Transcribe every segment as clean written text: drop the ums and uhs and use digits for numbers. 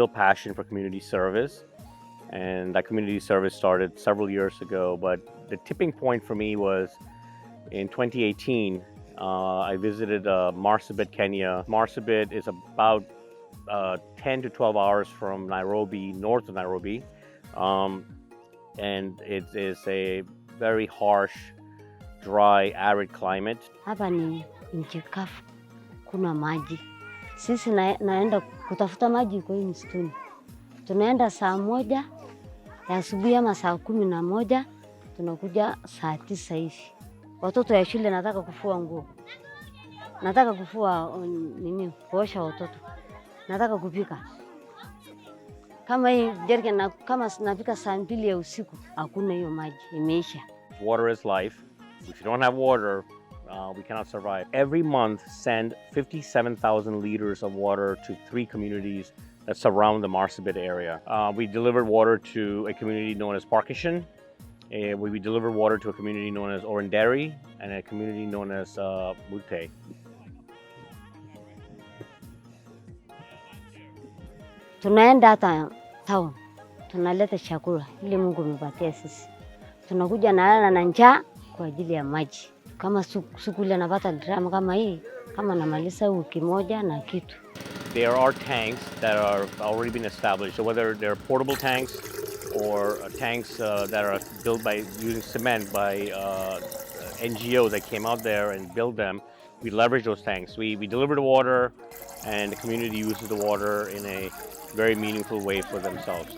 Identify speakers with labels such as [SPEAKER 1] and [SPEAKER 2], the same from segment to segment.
[SPEAKER 1] real passion for community service, and that community service started several years ago. But the tipping point for me was in 2018. I visited Marsabit, Kenya. Marsabit is about 10 to 12 hours from Nairobi, north of Nairobi, and it is a very harsh, dry, arid climate.
[SPEAKER 2] Hapa ni nchi kavu, kuna maji. Sisi naenda kutafuta maji kwa hii msituni. Tunaenda saa 1 ya asubuhi ama saa 11, tunakuja saa 9 hivi. Watoto ya shule nataka kufua nguo. Nataka kufua kuosha watoto. Nataka kupika. Kama hii jerrycan kama nafika saa 2 ya usiku, hakuna hiyo maji, imeisha.
[SPEAKER 1] Water is life. If you don't have water, we cannot survive. Every month, send 57,000 liters of water to 3 communities that surround the Marsabit area. We delivered water to a community known as Parkishan. We delivered water to a community known as Orinderi and a community known as Mute.
[SPEAKER 2] Tunaenda hata town, tunaleta chakula ili Mungu amepatia sisi. Tunakuja na njaa kwa ajili ya maji. Kama siku ile napata drama kama hii, kama namaliza wiki moja na kitu.
[SPEAKER 1] There are tanks that are already been established. So whether they're portable tanks or tanks that are built by using cement by NGOs that came out there and built them, we leverage those tanks. We deliver the water, and the community uses the water in a very meaningful way for themselves.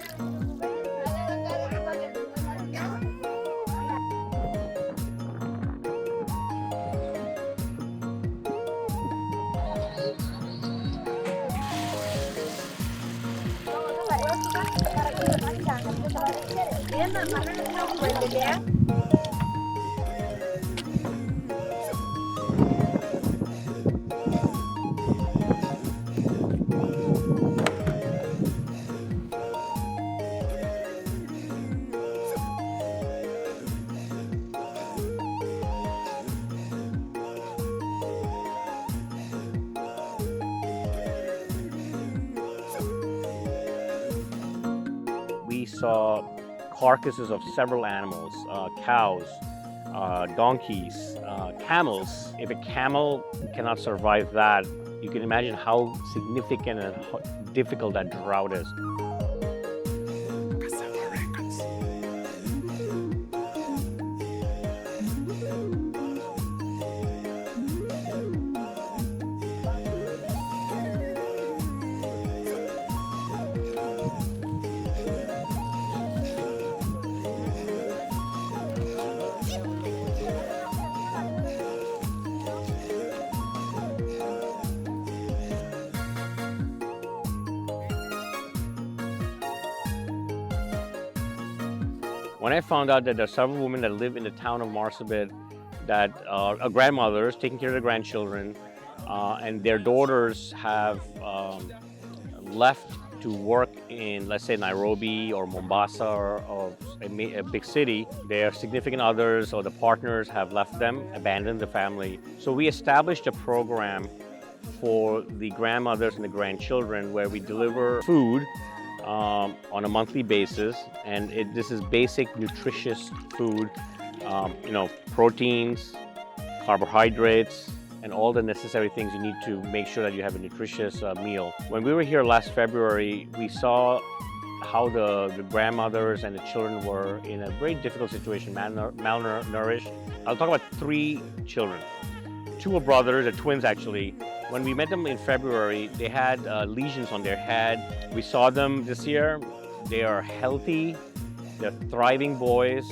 [SPEAKER 1] We saw carcasses of several animals, cows, donkeys, camels. If a camel cannot survive that, you can imagine how significant and how difficult that drought is. When I found out that there are several women that live in the town of Marsabit that are grandmothers taking care of their grandchildren, and their daughters have left to work in, let's say, Nairobi or Mombasa or a big city, their significant others or the partners have left them, abandoned the family. So we established a program for the grandmothers and the grandchildren where we deliver food on a monthly basis, and this is basic nutritious food, proteins, carbohydrates, and all the necessary things you need to make sure that you have a nutritious meal. When we were here last February, we saw how the grandmothers and the children were in a very difficult situation, malnourished. I'll talk about 3 children. 2 were brothers, they're twins actually. When we met them in February, they had lesions on their head. We saw them this year. They are healthy. They're thriving boys.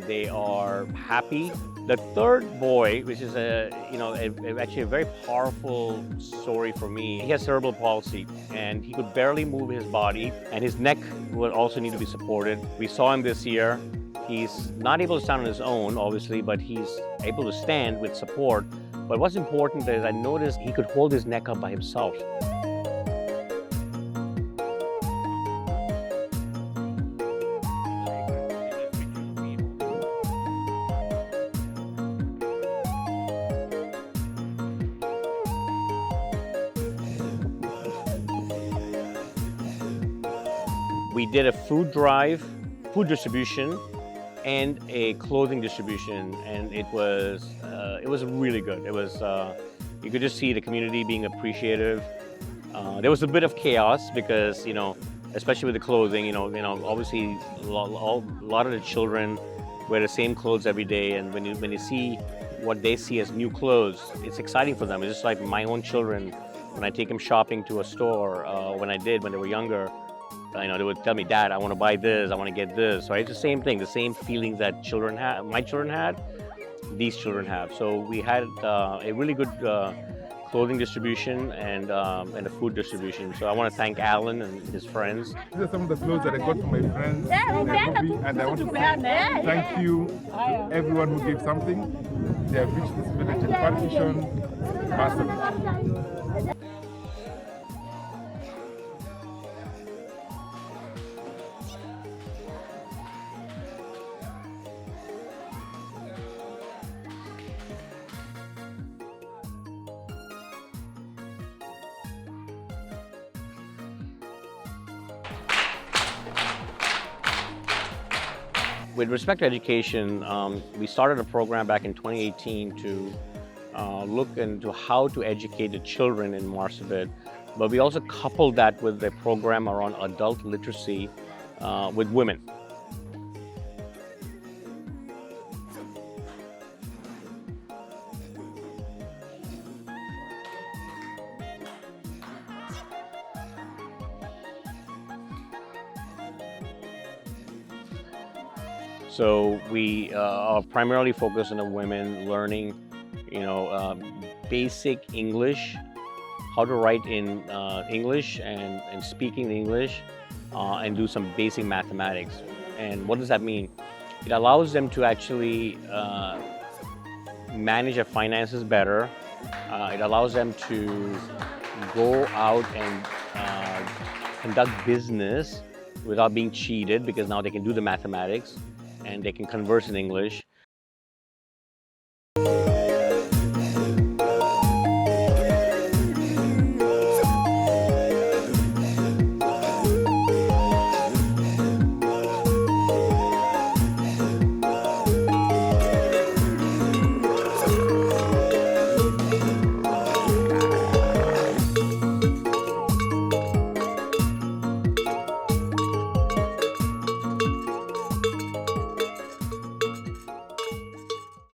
[SPEAKER 1] They are happy. The 3rd boy, which is actually a very powerful story for me. He has cerebral palsy, and he could barely move his body, and his neck would also need to be supported. We saw him this year. He's not able to stand on his own, obviously, but he's able to stand with support. But what's important is I noticed he could hold his neck up by himself. We did a food drive, food distribution, and a clothing distribution, and it was really good. It was you could just see the community being appreciative. There was a bit of chaos because especially with the clothing, obviously a lot of the children wear the same clothes every day, and when you see what they see as new clothes, it's exciting for them. It's just like my own children. When I take them shopping to a store, when they were younger, they would tell me, "Dad, I want to buy this. I want to get this." Right? It's the same thing, the same feelings that my children had, these children have. So we had a really good clothing distribution and a food distribution. So I want to thank Alan and his friends.
[SPEAKER 3] These are some of the clothes that I got from my friends in Nairobi, and I want to thank you to everyone who gave something. They have reached this village in Parkishon, Marsabit.
[SPEAKER 1] With respect to education, we started a program back in 2018 to look into how to educate the children in Marsabit, but we also coupled that with a program around adult literacy with women. So we are primarily focused on the women learning, basic English, how to write in English and speaking English, and do some basic mathematics. And what does that mean? It allows them to actually manage their finances better. It allows them to go out and conduct business without being cheated, because now they can do the mathematics and they can converse in English.